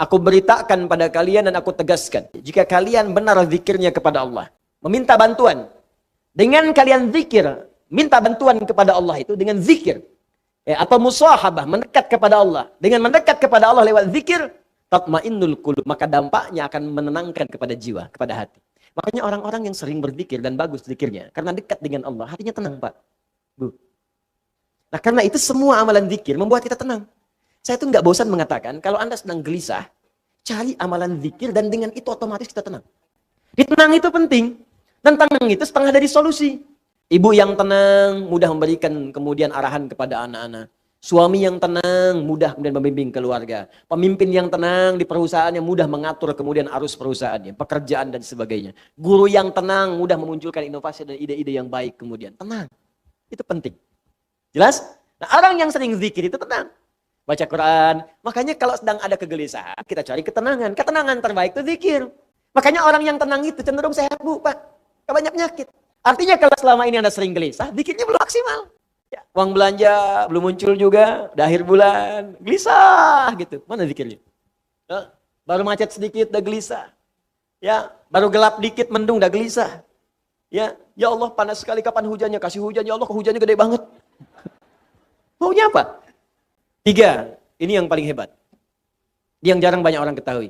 Aku beritakan pada kalian dan aku tegaskan. Jika kalian benar zikirnya kepada Allah. Meminta bantuan. Dengan kalian zikir. Minta bantuan kepada Allah itu dengan zikir. Atau musahabah. Mendekat kepada Allah. Dengan mendekat kepada Allah lewat zikir. Tatmainnul qulub. Maka dampaknya akan menenangkan kepada jiwa. Kepada hati. Makanya orang-orang yang sering berzikir dan bagus zikirnya. Karena dekat dengan Allah. Hatinya tenang, Pak. Bu. Nah karena itu semua amalan zikir membuat kita tenang. Saya tuh nggak bosan mengatakan, kalau Anda sedang gelisah, cari amalan zikir dan dengan itu otomatis kita tenang. Tenang itu penting. Dan tenang itu setengah dari solusi. Ibu yang tenang, mudah memberikan kemudian arahan kepada anak-anak. Suami yang tenang, mudah kemudian membimbing keluarga. Pemimpin yang tenang di perusahaannya, mudah mengatur kemudian arus perusahaannya, pekerjaan dan sebagainya. Guru yang tenang, mudah memunculkan inovasi dan ide-ide yang baik kemudian. Tenang. Itu penting. Jelas? Nah orang yang sering zikir itu tenang. Baca Quran. Makanya kalau sedang ada kegelisahan, kita cari ketenangan. Ketenangan terbaik itu zikir. Makanya orang yang tenang itu cenderung sehat, Bu, Pak. Gak banyak penyakit. Artinya kalau selama ini Anda sering gelisah, zikirnya belum maksimal. Ya, uang belanja belum muncul juga, udah akhir bulan, gelisah gitu. Mana zikirnya? Baru macet sedikit, udah gelisah. Ya, baru gelap dikit, mendung, udah gelisah. Ya Allah panas sekali, kapan hujannya? Kasih hujan, ya Allah, hujannya gede banget. Maunya apa? 3, ini yang paling hebat. Yang jarang banyak orang ketahui.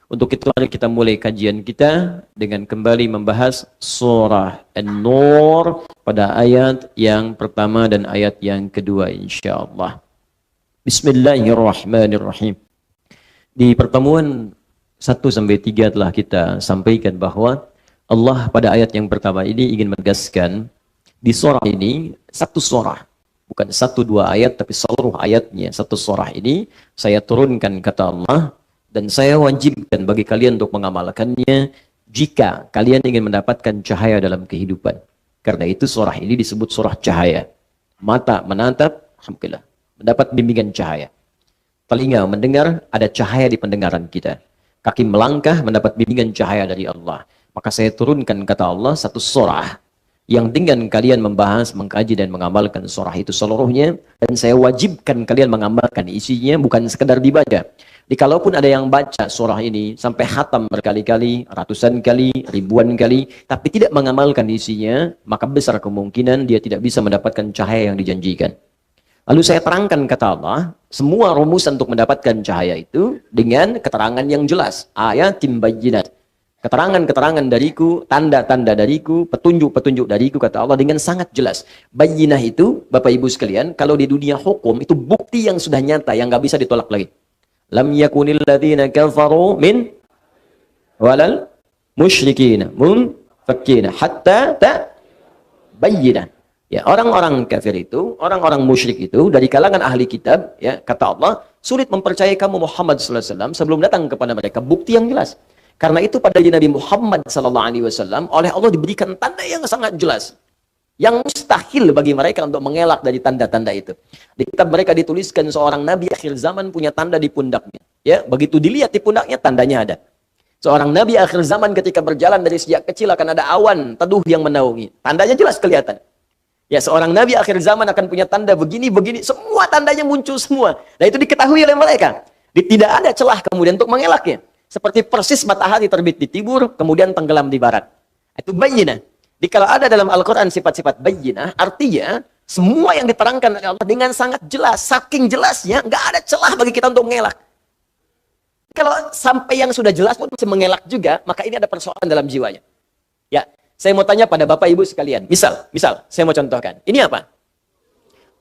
Untuk itu mari kita mulai kajian kita dengan kembali membahas surah An-Nur pada ayat yang pertama dan ayat yang kedua insyaallah. Bismillahirrahmanirrahim. Di pertemuan 1-3 telah kita sampaikan bahwa Allah pada ayat yang pertama ini ingin menegaskan di surah ini satu surah. Bukan 1-2 ayat, tapi seluruh ayatnya. Satu surah ini saya turunkan kata Allah, dan saya wajibkan bagi kalian untuk mengamalkannya jika kalian ingin mendapatkan cahaya dalam kehidupan. Karena itu surah ini disebut surah cahaya. Mata menatap, alhamdulillah, mendapat bimbingan cahaya. Telinga mendengar, ada cahaya di pendengaran kita. Kaki melangkah, mendapat bimbingan cahaya dari Allah. Maka saya turunkan kata Allah satu surah yang dengan kalian membahas, mengkaji dan mengamalkan surah itu seluruhnya, dan saya wajibkan kalian mengamalkan isinya, bukan sekedar dibaca. Kalaupun ada yang baca surah ini sampai khatam berkali-kali, ratusan kali, ribuan kali, tapi tidak mengamalkan isinya, maka besar kemungkinan dia tidak bisa mendapatkan cahaya yang dijanjikan. Lalu saya terangkan kata Allah, semua rumusan untuk mendapatkan cahaya itu dengan keterangan yang jelas, ayatim bayyinat. Keterangan-keterangan dariku, tanda-tanda dariku, petunjuk-petunjuk dariku, kata Allah dengan sangat jelas. Bayyinah itu, Bapak Ibu sekalian, kalau di dunia hukum, itu bukti yang sudah nyata, yang nggak bisa ditolak lagi. Lam yakunil ladzina kafaru min walal musyrikina munfakkina hatta bayyinah. Ya, orang-orang kafir itu, orang-orang musyrik itu, dari kalangan ahli kitab, ya, kata Allah, sulit mempercayai kamu Muhammad SAW sebelum datang kepada mereka bukti yang jelas. Karena itu pada Nabi Muhammad SAW oleh Allah diberikan tanda yang sangat jelas. Yang mustahil bagi mereka untuk mengelak dari tanda-tanda itu. Di kitab mereka dituliskan seorang Nabi akhir zaman punya tanda di pundaknya. Ya, begitu dilihat di pundaknya tandanya ada. Seorang Nabi akhir zaman ketika berjalan dari sejak kecil akan ada awan teduh yang menaungi. Tandanya jelas kelihatan. Ya, seorang Nabi akhir zaman akan punya tanda begini-begini. Semua tandanya muncul semua. Nah itu diketahui oleh mereka. Tidak ada celah kemudian untuk mengelaknya. Seperti persis matahari terbit di timur, kemudian tenggelam di barat. Itu bayyinah. Jadi kalau ada dalam Al-Quran sifat-sifat bayyinah, artinya semua yang diterangkan oleh Allah dengan sangat jelas. Saking jelasnya, nggak ada celah bagi kita untuk mengelak. Kalau sampai yang sudah jelas pun masih mengelak juga, maka ini ada persoalan dalam jiwanya. Ya, saya mau tanya pada Bapak Ibu sekalian. Misal, saya mau contohkan. Ini apa?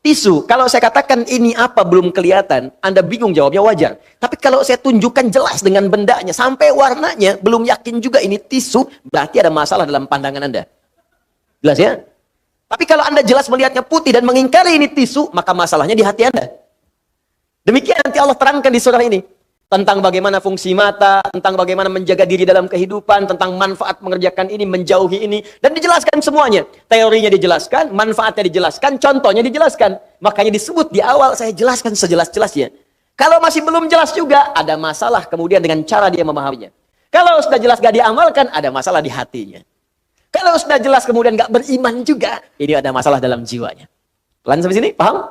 Tisu. Kalau saya katakan ini apa belum kelihatan, Anda bingung jawabnya wajar. Tapi kalau saya tunjukkan jelas dengan bendanya, sampai warnanya, belum yakin juga ini tisu, berarti ada masalah dalam pandangan Anda. Jelas ya? Tapi kalau Anda jelas melihatnya putih dan mengingkari ini tisu, maka masalahnya di hati Anda. Demikian nanti Allah terangkan di surah ini. Tentang bagaimana fungsi mata, tentang bagaimana menjaga diri dalam kehidupan, tentang manfaat mengerjakan ini, menjauhi ini. Dan dijelaskan semuanya. Teorinya dijelaskan, manfaatnya dijelaskan, contohnya dijelaskan. Makanya disebut di awal, saya jelaskan sejelas-jelasnya. Kalau masih belum jelas juga, ada masalah kemudian dengan cara dia memahaminya. Kalau sudah jelas gak diamalkan, ada masalah di hatinya. Kalau sudah jelas kemudian gak beriman juga, ini ada masalah dalam jiwanya. Pelan sampai sini, paham?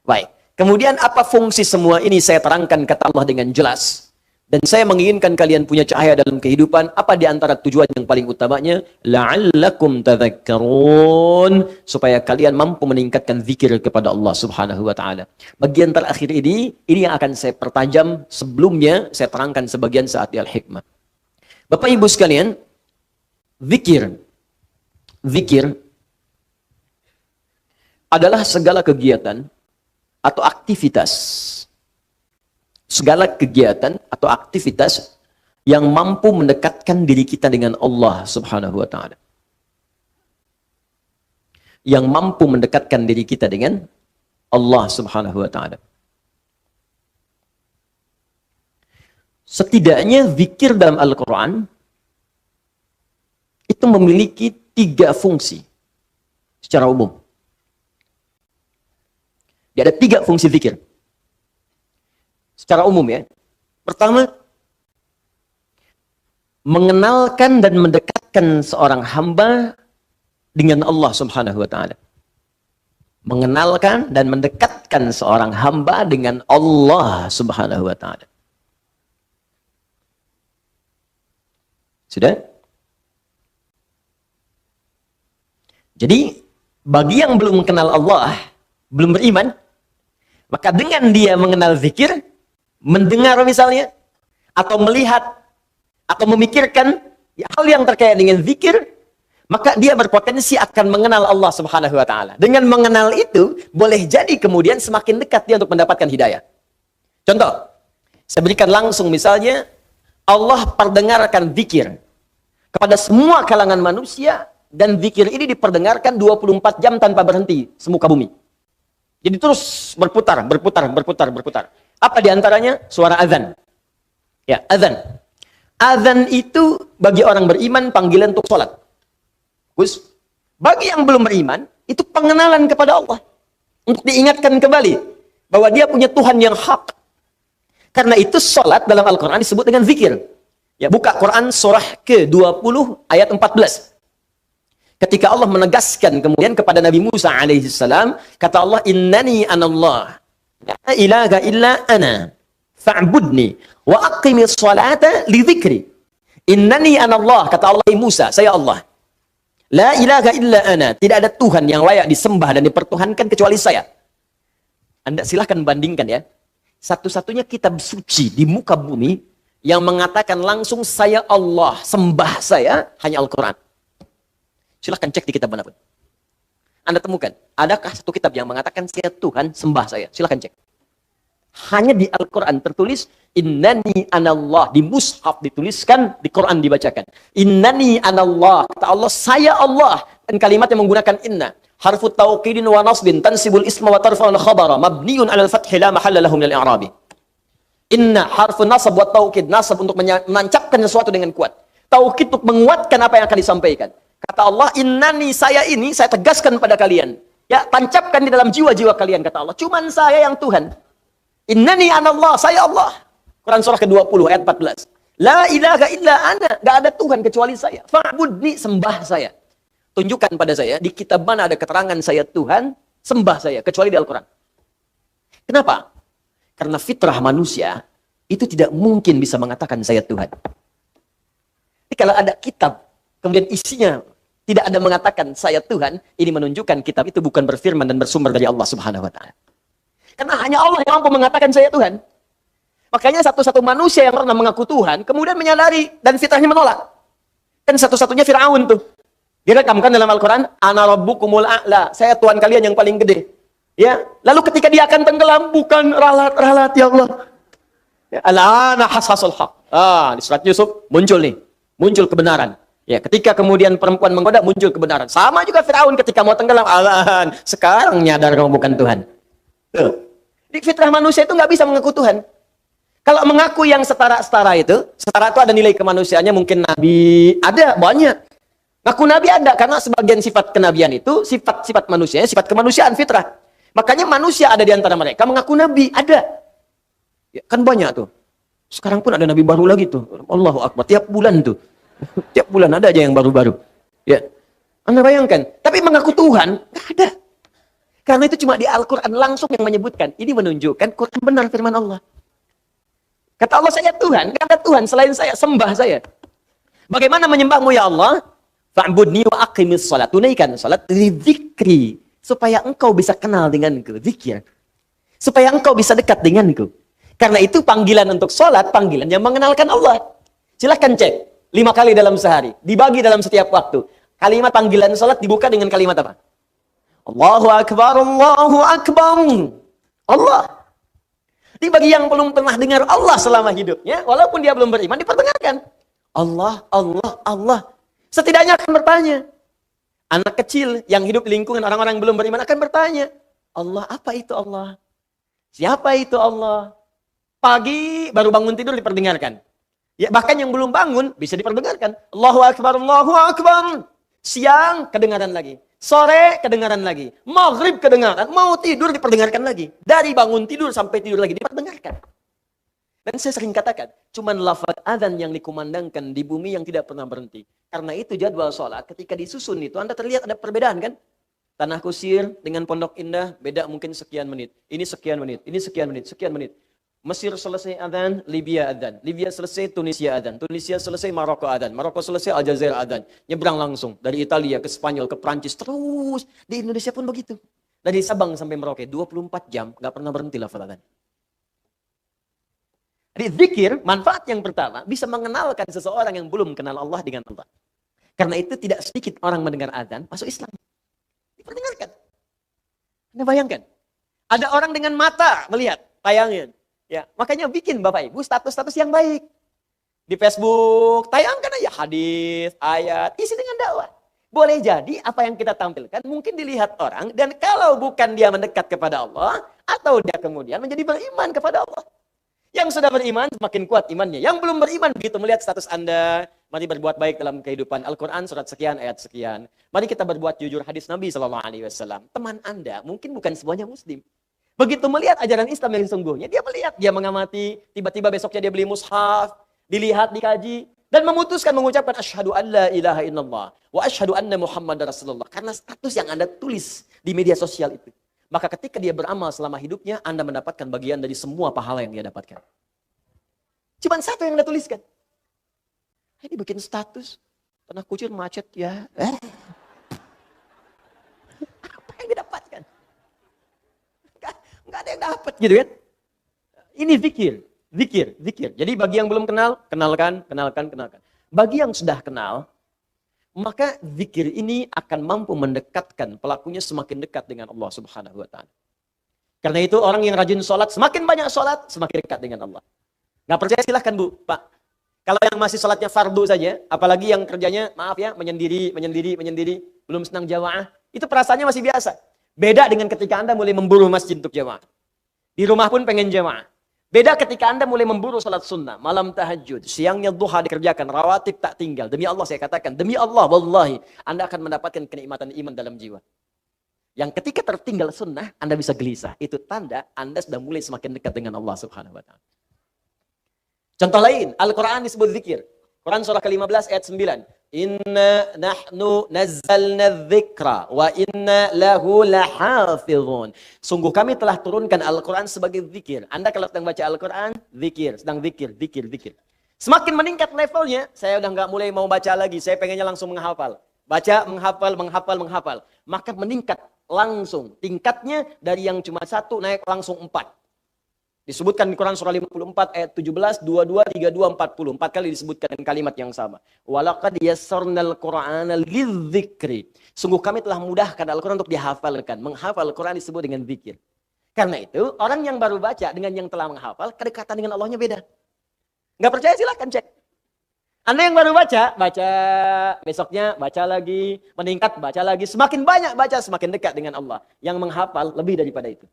Baik. Kemudian apa fungsi semua ini saya terangkan kata Allah dengan jelas. Dan saya menginginkan kalian punya cahaya dalam kehidupan. Apa di antara tujuan yang paling utamanya? La'allakum tadhakkarun. Supaya kalian mampu meningkatkan zikir kepada Allah subhanahu wa ta'ala. Bagian terakhir ini yang akan saya pertajam. Sebelumnya, saya terangkan sebagian saat di Al-Hikmah. Bapak Ibu sekalian, zikir adalah segala kegiatan atau aktivitas. Segala kegiatan atau aktivitas yang mampu mendekatkan diri kita dengan Allah subhanahu wa ta'ala. Yang mampu mendekatkan diri kita dengan Allah subhanahu wa ta'ala. Setidaknya zikir dalam Al-Quran itu memiliki 3 fungsi secara umum. Ada 3 fungsi zikir. Secara umum ya. Pertama, mengenalkan dan mendekatkan seorang hamba dengan Allah subhanahu wa ta'ala. Mengenalkan dan mendekatkan seorang hamba dengan Allah subhanahu wa ta'ala. Sudah? Jadi, bagi yang belum mengenal Allah, belum beriman, maka dengan dia mengenal zikir, mendengar misalnya, atau melihat, atau memikirkan hal yang terkait dengan zikir, maka dia berpotensi akan mengenal Allah subhanahu wa ta'ala. Dengan mengenal itu, boleh jadi kemudian semakin dekat dia untuk mendapatkan hidayah. Contoh, saya berikan langsung misalnya, Allah perdengarkan zikir kepada semua kalangan manusia, dan zikir ini diperdengarkan 24 jam tanpa berhenti, semuka bumi. Jadi terus berputar. Apa diantaranya? Suara azan. Ya, azan. Azan itu bagi orang beriman panggilan untuk sholat. Gus, bagi yang belum beriman, itu pengenalan kepada Allah. Untuk diingatkan kembali bahwa dia punya Tuhan yang hak. Karena itu sholat dalam Al-Quran disebut dengan zikir. Ya, buka Quran surah ke-20 ayat 14. Ketika Allah menegaskan kemudian kepada Nabi Musa alaihissalam, kata Allah, innani anallah, la ilaha illa ana, fa'budni, wa aqimis salata li dzikri. Innani anallah, kata Allah Musa, saya Allah. La ilaha illa ana, tidak ada Tuhan yang layak disembah dan dipertuhankan kecuali saya. Anda silahkan bandingkan ya. Satu-satunya kitab suci di muka bumi yang mengatakan langsung saya Allah, sembah saya, hanya Al-Quran. Silahkan cek di kitab manapun. Anda temukan, adakah satu kitab yang mengatakan saya Tuhan, sembah saya? Silahkan cek. Hanya di Al-Quran tertulis, innani anallah. Di mushaf dituliskan, di Quran dibacakan. Innani anallah. Kata Allah, saya Allah. Dan kalimat yang menggunakan inna. Harfu tauqidin wa nasbin, tansibul isma wa tarfa'un khabara, mabniun alal fathi la mahalla lahu minal i'rabi. Inna harfu nasab wa tauqid. Nasab untuk menancapkan sesuatu dengan kuat. Tauqid untuk menguatkan apa yang akan disampaikan. Kata Allah, innani, saya ini, saya tegaskan pada kalian. Ya, tancapkan di dalam jiwa-jiwa kalian, kata Allah. Cuman saya yang Tuhan. Innani anallah, saya Allah. Quran surah ke-20 ayat 14. La ilaha illa ana, gak ada Tuhan kecuali saya. Fa'budni, sembah saya. Tunjukkan pada saya, di kitab mana ada keterangan saya Tuhan, sembah saya, kecuali di Al-Quran. Kenapa? Karena fitrah manusia, itu tidak mungkin bisa mengatakan saya Tuhan. Jadi kalau ada kitab, kemudian isinya tidak ada mengatakan saya Tuhan, ini menunjukkan kitab itu bukan berfirman dan bersumber dari Allah subhanahu wa ta'ala. Karena hanya Allah yang mampu mengatakan saya Tuhan. Makanya satu-satu manusia yang pernah mengaku Tuhan, kemudian menyadari dan fitrahnya menolak. Kan satu-satunya Fir'aun tuh. Direkamkan dalam Al-Quran, ana rabbukumul a'la, saya Tuhan kalian yang paling gede. Ya, lalu ketika dia akan tenggelam, bukan ralat-ralat ya Allah. Ya, al-ana hasasul haq. Di surat Yusuf muncul nih, muncul kebenaran. Ya, ketika kemudian perempuan menggoda, muncul kebenaran. Sama juga Firaun ketika mau tenggelam, alahan, sekarang nyadar kamu bukan Tuhan. Tuh. Di fitrah manusia itu nggak bisa mengaku Tuhan. Kalau mengaku yang setara-setara itu, setara itu ada nilai kemanusiaannya, mungkin Nabi, ada, banyak. Ngaku Nabi ada, karena sebagian sifat kenabian itu, sifat-sifat manusia, sifat kemanusiaan, fitrah. Makanya manusia ada di antara mereka, mengaku Nabi, ada. Ya, kan banyak tuh. Sekarang pun ada Nabi baru lagi tuh. Allahu Akbar, tiap bulan tuh. Tiap bulan ada aja yang baru-baru. Ya, Anda bayangkan. Tapi mengaku Tuhan, nggak ada. Karena itu cuma di Al-Quran langsung yang menyebutkan. Ini menunjukkan Quran benar firman Allah. Kata Allah, saya Tuhan, gak ada Tuhan selain saya, sembah saya. Bagaimana menyembahmu ya Allah? Fa'budni wa aqimis salat. Tunaikan salat li dzikri, supaya engkau bisa kenal denganku, zikir. Supaya engkau bisa dekat denganku. Karena itu panggilan untuk salat, panggilan yang mengenalkan Allah. Silahkan cek 5 kali dalam sehari, dibagi dalam setiap waktu. Kalimat panggilan salat dibuka dengan kalimat apa? Allahu Akbar, Allahu Akbar. Allah. Jadi bagi yang belum pernah dengar Allah selama hidupnya, walaupun dia belum beriman, diperdengarkan. Allah, Allah, Allah. Setidaknya akan bertanya. Anak kecil yang hidup di lingkungan orang-orang yang belum beriman akan bertanya. Allah, apa itu Allah? Siapa itu Allah? Pagi baru bangun tidur diperdengarkan. Ya, bahkan yang belum bangun bisa diperdengarkan. Allahu Akbar, Allahu Akbar. Siang kedengaran lagi. Sore kedengaran lagi. Maghrib kedengaran. Mau tidur diperdengarkan lagi. Dari bangun tidur sampai tidur lagi diperdengarkan. Dan saya sering katakan, cuman lafaz adzan yang dikumandangkan di bumi yang tidak pernah berhenti. Karena itu jadwal sholat ketika disusun itu Anda terlihat ada perbedaan kan? Tanah Kusir dengan Pondok Indah beda mungkin sekian menit. Ini sekian menit, ini sekian menit, sekian menit. Mesir selesai adzan, Libya adzan. Libya selesai, Tunisia adzan. Tunisia selesai, Maroko adzan. Maroko selesai, Aljazair adzan. Nyebrang langsung dari Italia ke Spanyol ke Prancis terus. Di Indonesia pun begitu. Dari Sabang sampai Merauke 24 jam nggak pernah berhenti lafaz adzan. Jadi zikir, manfaat yang pertama bisa mengenalkan seseorang yang belum kenal Allah dengan Allah. Karena itu tidak sedikit orang mendengar adzan masuk Islam. Diperdengarkan. Anda bayangkan, ada orang dengan mata melihat tayangan. Ya, makanya bikin Bapak Ibu status-status yang baik. Di Facebook, tayangkan aja hadis, ayat, isi dengan dakwah. Boleh jadi apa yang kita tampilkan mungkin dilihat orang, dan kalau bukan dia mendekat kepada Allah, atau dia kemudian menjadi beriman kepada Allah. Yang sudah beriman semakin kuat imannya. Yang belum beriman begitu melihat status Anda, mari berbuat baik dalam kehidupan. Al-Quran surat sekian, ayat sekian. Mari kita berbuat jujur, hadis Nabi SAW. Teman Anda mungkin bukan semuanya Muslim. Begitu melihat ajaran Islam yang sesungguhnya, dia melihat, dia mengamati, tiba-tiba besoknya dia beli mushaf, dilihat, dikaji, dan memutuskan mengucapkan asyhadu an la ilaha illallah wa asyhadu anna Muhammadar Rasulullah. Karena status yang Anda tulis di media sosial itu. Maka ketika dia beramal selama hidupnya, Anda mendapatkan bagian dari semua pahala yang dia dapatkan. Cuma satu yang Anda tuliskan. Ini bikin status, Tanah Kusir macet ya. Apa yang didapatkan? Enggak ada yang dapat gitu kan. Ini zikir. Jadi bagi yang belum kenal, kenalkan. Bagi yang sudah kenal, maka zikir ini akan mampu mendekatkan pelakunya semakin dekat dengan Allah Subhanahu wa taala. Karena itu orang yang rajin sholat, semakin banyak sholat, semakin dekat dengan Allah. Nggak percaya silahkan Bu, Pak. Kalau yang masih sholatnya fardu saja, apalagi yang kerjanya, maaf ya, menyendiri, belum senang jamaah, itu perasaannya masih biasa. Beda dengan ketika Anda mulai memburu masjid untuk jamaah. Di rumah pun pengen jamaah. Beda ketika Anda mulai memburu salat sunnah, malam tahajud, siangnya duha dikerjakan, rawatib tak tinggal. Demi Allah saya katakan, demi Allah, wallahi, Anda akan mendapatkan kenikmatan iman dalam jiwa. Yang ketika tertinggal sunnah, Anda bisa gelisah. Itu tanda Anda sudah mulai semakin dekat dengan Allah Subhanahu wa taala. Contoh lain, Al-Quran disebut zikir. Quran surah ke-15 ayat 9. Inna nahnu nazzalna dzikra wa inna lahu lahafizun. Sungguh kami telah turunkan Al-Quran sebagai zikir. Anda kalau sedang baca Al-Quran, zikir, sedang zikir. Semakin meningkat levelnya, saya udah nggak mulai mau baca lagi, saya pengennya langsung menghafal. Baca, menghafal. Maka meningkat langsung. Tingkatnya dari yang cuma 1 naik langsung 4. Disebutkan di Quran surah 54 ayat 17, 22, 32, 40. 4 kali disebutkan dengan kalimat yang sama. Walaqad yassarnal Qur'ana lidzikri. Sungguh kami telah mudahkan Al-Quran untuk dihafalkan. Menghafal Al-Quran disebut dengan zikir. Karena itu, orang yang baru baca dengan yang telah menghafal, kedekatan dengan Allahnya beda. Nggak percaya silahkan cek. Anda yang baru baca, besoknya baca lagi, meningkat, baca lagi. Semakin banyak baca, semakin dekat dengan Allah. Yang menghafal lebih daripada itu.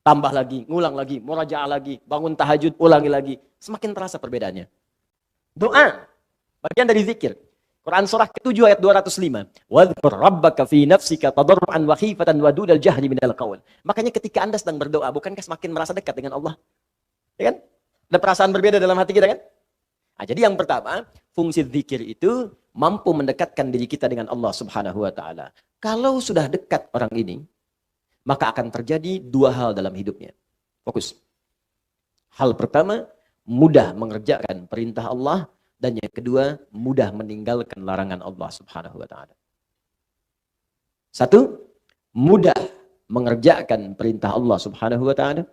Tambah lagi, ngulang lagi, murajaah lagi, bangun tahajud, ulangi lagi. Semakin terasa perbedaannya. Doa, bagian dari zikir. Quran surah ke-7 ayat 205. Wadhkur rabbaka fi nafsika tadarruan wa khifatan wa dunal jahri minal qaul. Makanya ketika Anda sedang berdoa, bukankah semakin merasa dekat dengan Allah? Ya kan? Ada perasaan berbeda dalam hati kita kan? Nah, jadi yang pertama, fungsi zikir itu mampu mendekatkan diri kita dengan Allah Subhanahu wa taala. Kalau sudah dekat orang ini, maka akan terjadi 2 hal dalam hidupnya. Fokus. Hal pertama, mudah mengerjakan perintah Allah, dan yang kedua, mudah meninggalkan larangan Allah Subhanahu wa taala. Satu, mudah mengerjakan perintah Allah Subhanahu wa taala.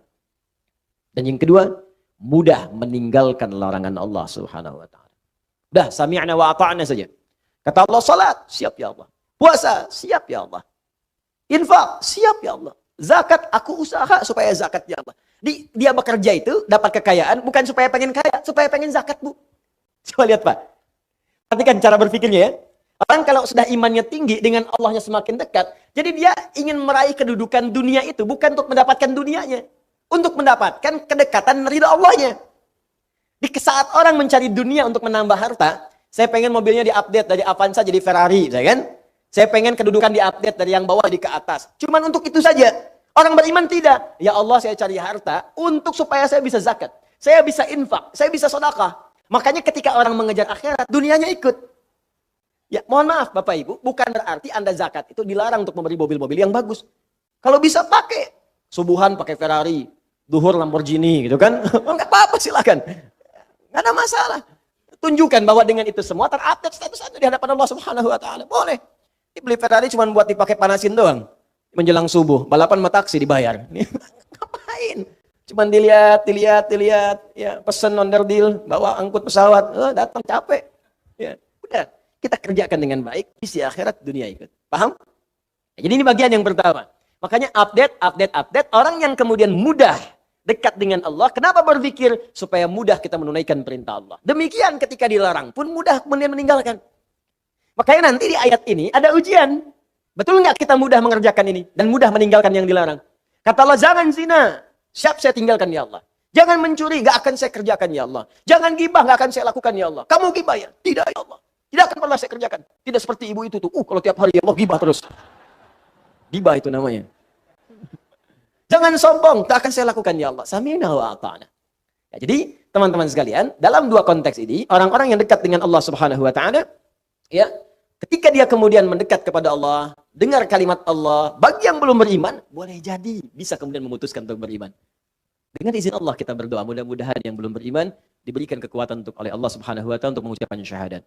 Dan yang kedua, mudah meninggalkan larangan Allah Subhanahu wa taala. Dah, sami'na wa ata'na saja. Kata Allah, salat, siap ya Allah. Puasa, siap ya Allah. Infak, siap ya Allah. Zakat, aku usaha supaya zakat ya Allah. Dia bekerja itu dapat kekayaan bukan supaya pengen kaya, supaya pengen zakat, Bu. Coba lihat, Pak. Perhatikan cara berpikirnya ya. Orang kalau sudah imannya tinggi, dengan Allahnya semakin dekat, jadi dia ingin meraih kedudukan dunia itu bukan untuk mendapatkan dunianya, untuk mendapatkan kedekatan ridha Allahnya. Di saat orang mencari dunia untuk menambah harta, saya pengen mobilnya diupdate dari Avanza jadi Ferrari, saya kan? Saya pengen kedudukan diupdate dari yang bawah di ke atas. Cuman untuk itu saja. Orang beriman tidak. Ya Allah, saya cari harta untuk supaya saya bisa zakat. Saya bisa infak, saya bisa sedekah. Makanya ketika orang mengejar akhirat, dunianya ikut. Ya, mohon maaf Bapak Ibu, bukan berarti Anda zakat itu dilarang untuk membeli mobil-mobil yang bagus. Kalau bisa pakai. Subuhan pakai Ferrari, duhur Lamborghini gitu kan. Enggak apa-apa, silakan. Enggak ada masalah. Tunjukkan bahwa dengan itu semua terupdate status Anda di hadapan Allah Subhanahu wa taala. Boleh. Beli Ferrari cuma buat dipakai panasin doang. Menjelang subuh, balapan sama taksi dibayar. Ngapain? Cuman dilihat, ya, pesen onder deal, bawa angkut pesawat, datang capek. Ya, udah, kita kerjakan dengan baik, isi akhirat dunia ikut. Paham? Jadi ini bagian yang pertama. Makanya update, orang yang kemudian mudah dekat dengan Allah, kenapa berpikir supaya mudah kita menunaikan perintah Allah. Demikian ketika dilarang pun mudah kemudian meninggalkan. Makanya nanti di ayat ini ada ujian. Betul nggak kita mudah mengerjakan ini dan mudah meninggalkan yang dilarang? Kata Allah, jangan zina. Siap, saya tinggalkan ya Allah. Jangan mencuri, nggak akan saya kerjakan ya Allah. Jangan gibah, nggak akan saya lakukan ya Allah. Kamu gibah ya? Tidak ya Allah. Tidak akan pernah saya kerjakan. Tidak seperti ibu itu tuh. Kalau tiap hari ya Allah gibah terus. Gibah itu namanya. Jangan sombong, tak akan saya lakukan ya Allah. Sami'na wa ata'na. Ya, jadi teman-teman sekalian, dalam dua konteks ini, orang-orang yang dekat dengan Allah Subhanahu wa taala, ya, ketika dia kemudian mendekat kepada Allah, dengar kalimat Allah, bagi yang belum beriman, boleh jadi bisa kemudian memutuskan untuk beriman. Dengan izin Allah kita berdoa, mudah-mudahan yang belum beriman diberikan kekuatan oleh Allah Subhanahu wa taala untuk mengucapkan syahadat.